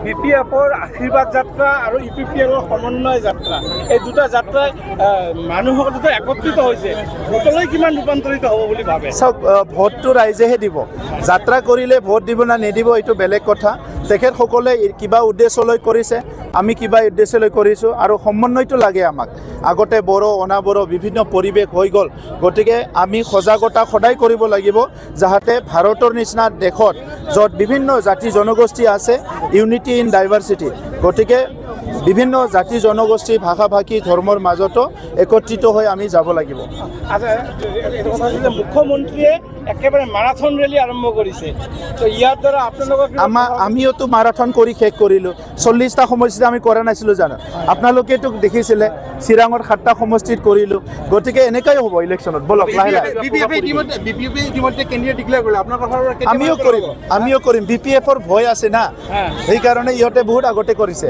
BPFৰ আশীৰ্বাদ যাত্ৰা আৰু UPPLৰ সমন্বয় যাত্ৰা এই দুটা যাত্ৰাই মানুহসকল যেতিয়া একত্ৰিত হৈছে ভোটলৈ কিমান ৰূপান্তৰিত হ'ব বুলি ভাবে? চাওক, ভোটটো ৰাইজেহে দিব। যাত্ৰা কৰিলে ভোট দিব না নিদিব এইটো বেলেগ কথা। তেখেতসকলে কিবা উদ্দেশ্যলৈ কৰিছে, আমি কিবা উদ্দেশ্যলৈ কৰিছোঁ, আৰু সমন্বয়টো লাগে আমাক। আগতে বড়ো অনাবড়ো বিভিন্ন পৰিৱেশ হৈ গ'ল, গতিকে আমি সজাগতা সদায় কৰিব লাগিব যাতে ভাৰতৰ নিচিনা দেশত য'ত বিভিন্ন জাতি জনগোষ্ঠী আছে, ইউনিটি ইন ডাইভাৰ্চিটি, গতিকে বিভিন্ন জাতি জনগোষ্ঠী ভাষা ভাষী ধৰ্মৰ মাজতো একত্ৰিত হৈ আমি যাব লাগিব। আচ্ছা, এইটো কথা হৈছে যে মুখ্যমন্ত্ৰীয়ে একেবাৰে মাৰাথন ৰেলী আৰম্ভ কৰিছে, তো ইয়াৰ দ্বাৰা আপোনালোকক আমিওতো মাৰাথন কৰি শেষ কৰিলোঁ। 40টা সমষ্টিত আমি কৰা নাছিলোঁ জানো? আপোনালোকেতো দেখিছিলে চিৰাঙৰ 7টা সমষ্টিত কৰিলোঁ। গতিকে এনেকাই হ'ব ইলেকশ্যনত। বলক লাহে লাহে আমিও কৰিম। BPFৰ ভয় আছে না, সেইকাৰণে ইহঁতে বহুত আগতে কৰিছে।